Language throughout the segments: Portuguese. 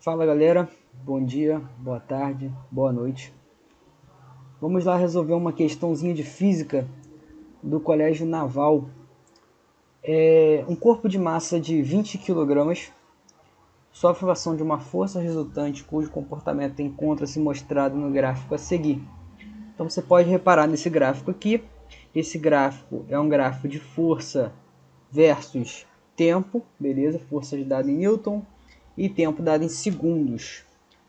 Fala galera, bom dia, boa tarde, boa noite. Vamos lá resolver uma questãozinha de física do Colégio Naval. Um corpo de massa de 20 kg sofre a ação de uma força resultante cujo comportamento encontra-se mostrado no gráfico a seguir. Então você pode reparar nesse gráfico aqui. Esse gráfico é um gráfico de força versus tempo, beleza? Força dada em Newton e tempo dado em segundos.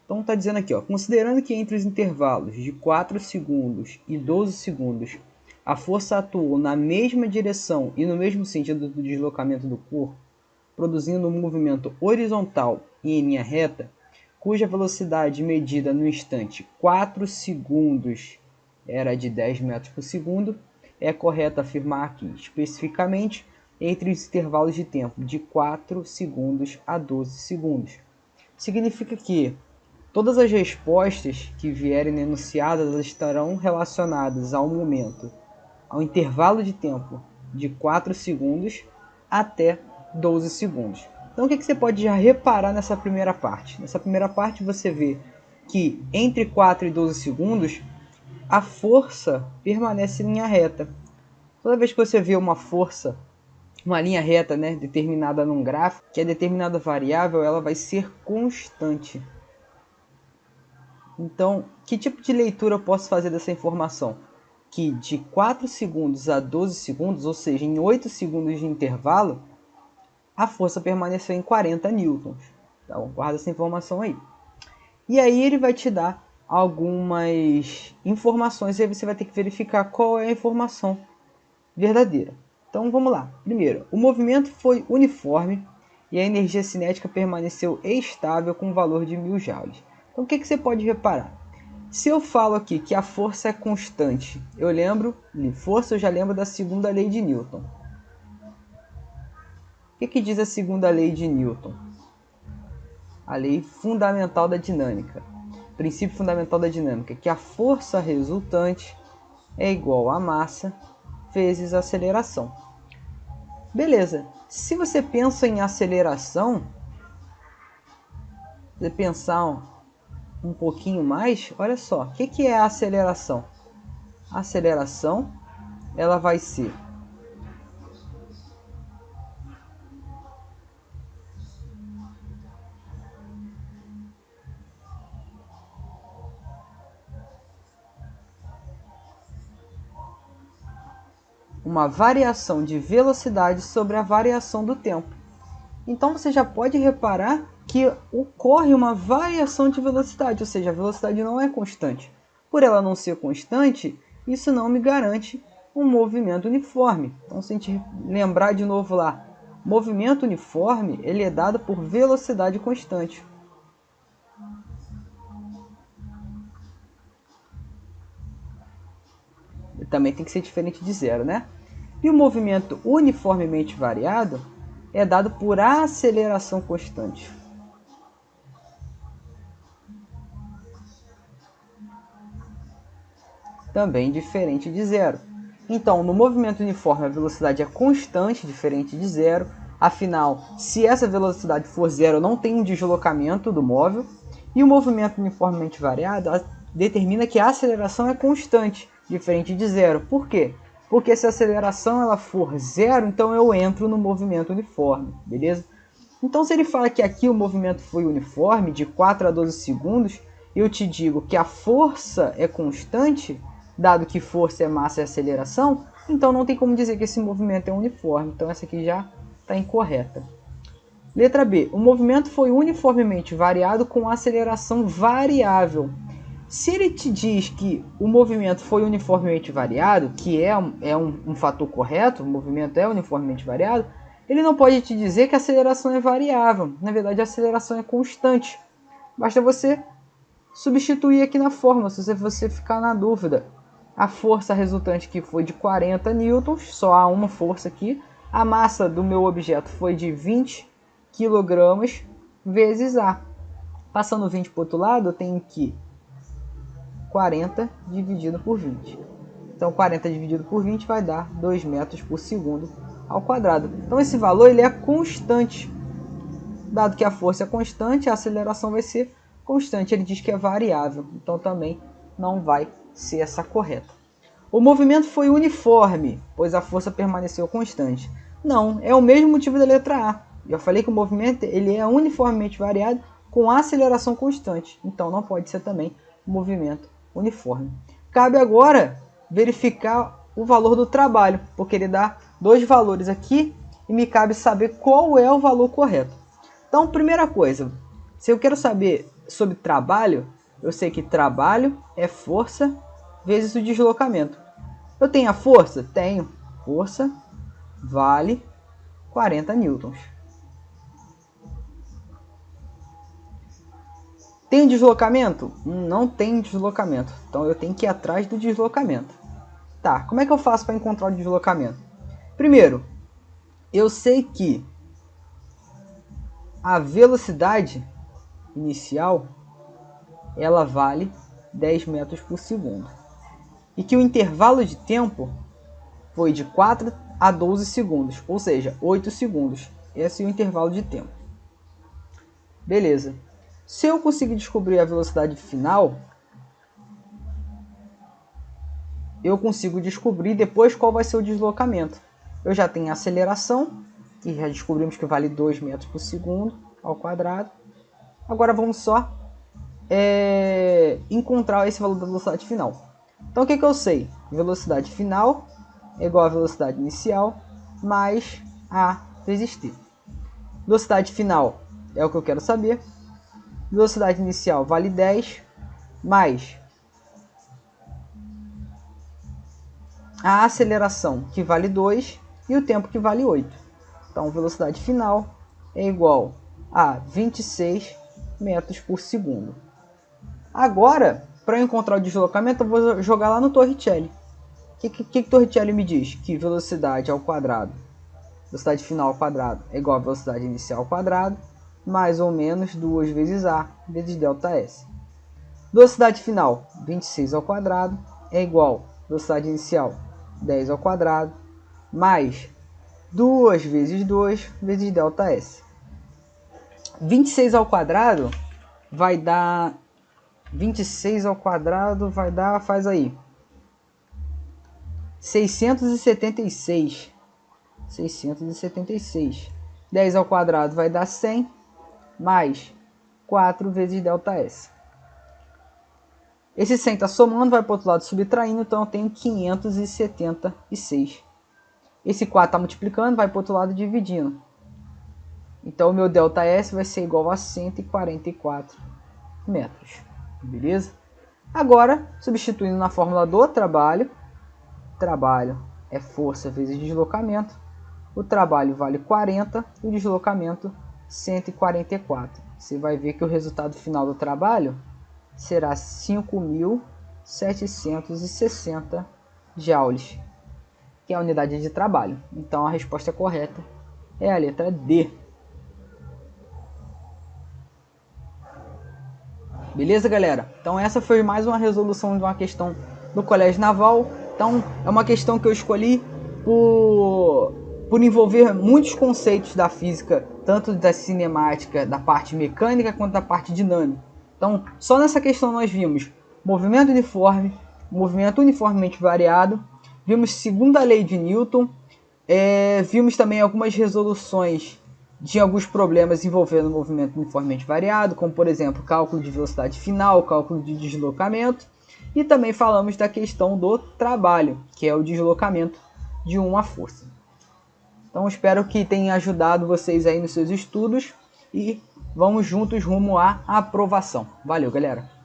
Então está dizendo aqui, ó, considerando que entre os intervalos de 4 segundos e 12 segundos a força atuou na mesma direção e no mesmo sentido do deslocamento do corpo, produzindo um movimento horizontal e em linha reta, cuja velocidade medida no instante 4 segundos era de 10 metros por segundo, é correto afirmar que, especificamente, entre os intervalos de tempo de 4 segundos a 12 segundos. Significa que todas as respostas que vierem enunciadas estarão relacionadas ao momento, ao intervalo de tempo de 4 segundos até 12 segundos. Então o que você pode já reparar nessa primeira parte? Nessa primeira parte você vê que entre 4 e 12 segundos a força permanece em linha reta. Toda vez que você vê uma força, uma linha reta, né, determinada num gráfico, que é determinada variável, ela vai ser constante. Então, que tipo de leitura eu posso fazer dessa informação? Que de 4 segundos a 12 segundos, ou seja, em 8 segundos de intervalo, a força permaneceu em 40 newtons. Então, guarda essa informação aí. E aí ele vai te dar algumas informações e aí você vai ter que verificar qual é a informação verdadeira. Então vamos lá. Primeiro, o movimento foi uniforme e a energia cinética permaneceu estável com o valor de 1000 joules. Então o que você pode reparar? Se eu falo aqui que a força é constante, eu lembro de força, eu já lembro da segunda lei de Newton. O que diz a segunda lei de Newton? A lei fundamental da dinâmica. Princípio fundamental da dinâmica, que a força resultante é igual a massa vezes a aceleração. Beleza, se você pensa em aceleração, você pensar um pouquinho mais, olha só, o que é a aceleração? A aceleração, ela vai ser uma variação de velocidade sobre a variação do tempo. Então você já pode reparar que ocorre uma variação de velocidade, ou seja, a velocidade não é constante. Por ela não ser constante, isso não me garante um movimento uniforme. Então se a gente lembrar de novo lá, movimento uniforme ele é dado por velocidade constante. Ele também tem que ser diferente de zero, né? E o movimento uniformemente variado é dado por aceleração constante. Também diferente de zero. Então, no movimento uniforme a velocidade é constante, diferente de zero. Afinal, se essa velocidade for zero, não tem um deslocamento do móvel. E o movimento uniformemente variado determina que a aceleração é constante, diferente de zero. Por quê? Porque se a aceleração ela for zero, então eu entro no movimento uniforme, beleza? Então se ele fala que aqui o movimento foi uniforme, de 4 a 12 segundos, eu te digo que a força é constante, dado que força é massa e aceleração, então não tem como dizer que esse movimento é uniforme. Então essa aqui já está incorreta. Letra B. O movimento foi uniformemente variado com aceleração variável. Se ele te diz que o movimento foi uniformemente variado, que é um fator correto, o movimento é uniformemente variado, ele não pode te dizer que a aceleração é variável. Na verdade, a aceleração é constante. Basta você substituir aqui na fórmula, se você ficar na dúvida. A força resultante que foi de 40 newtons, só há uma força aqui. A massa do meu objeto foi de 20 kg vezes A. Passando 20 para o outro lado, eu tenho que 40 dividido por 20. Então 40 dividido por 20 vai dar 2 metros por segundo ao quadrado. Então esse valor ele é constante. Dado que a força é constante, a aceleração vai ser constante. Ele diz que é variável, então também não vai ser essa correta. O movimento foi uniforme, pois a força permaneceu constante. Não, é o mesmo motivo da letra A. Eu falei que o movimento ele é uniformemente variado com aceleração constante. Então não pode ser também um movimento uniforme. Cabe agora verificar o valor do trabalho, porque ele dá dois valores aqui e me cabe saber qual é o valor correto. Então, primeira coisa, se eu quero saber sobre trabalho, eu sei que trabalho é força vezes o deslocamento. Eu tenho a força? Tenho. Força vale 40 newtons. Tem deslocamento? Não tem deslocamento. Então eu tenho que ir atrás do deslocamento. Tá, como é que eu faço para encontrar o deslocamento? Primeiro, eu sei que a velocidade inicial ela vale 10 metros por segundo. E que o intervalo de tempo foi de 4 a 12 segundos, ou seja, 8 segundos. Esse é o intervalo de tempo. Beleza. Se eu conseguir descobrir a velocidade final, eu consigo descobrir depois qual vai ser o deslocamento. Eu já tenho a aceleração, que já descobrimos que vale 2 metros por segundo ao quadrado. Agora vamos só encontrar esse valor da velocidade final. Então o que eu sei? Velocidade final é igual a velocidade inicial mais A vezes t. Velocidade final é o que eu quero saber. Velocidade inicial vale 10 mais a aceleração, que vale 2, e o tempo, que vale 8. Então, velocidade final é igual a 26 metros por segundo. Agora, para encontrar o deslocamento, eu vou jogar lá no Torricelli. O que Torricelli me diz? Que velocidade ao quadrado, velocidade final ao quadrado, é igual a velocidade inicial ao quadrado, mais ou menos 2 vezes A vezes ΔS. Velocidade final, 26 ao quadrado, é igual a velocidade inicial, 10 ao quadrado, mais 2 vezes 2 vezes ΔS. 26 ao quadrado vai dar... 26 ao quadrado vai dar... Faz aí. 676. 676. 10 ao quadrado vai dar 100, mais 4 vezes ΔS. Esse 100 está somando, vai para o outro lado subtraindo, então eu tenho 576. Esse 4 está multiplicando, vai para o outro lado dividindo. Então o meu ΔS vai ser igual a 144 metros. Beleza? Agora, substituindo na fórmula do trabalho, trabalho é força vezes deslocamento. O trabalho vale 40, o deslocamento 144. Você vai ver que o resultado final do trabalho será 5.760 joules, que é a unidade de trabalho. Então a resposta correta é a letra D. Beleza, galera? Então essa foi mais uma resolução de uma questão do Colégio Naval. Então é uma questão que eu escolhi por envolver muitos conceitos da física, tanto da cinemática, da parte mecânica, quanto da parte dinâmica. Então, só nessa questão nós vimos movimento uniforme, movimento uniformemente variado, vimos segunda lei de Newton, vimos também algumas resoluções de alguns problemas envolvendo movimento uniformemente variado, como por exemplo, cálculo de velocidade final, cálculo de deslocamento, e também falamos da questão do trabalho, que é o deslocamento de uma força. Então espero que tenha ajudado vocês aí nos seus estudos e vamos juntos rumo à aprovação. Valeu, galera!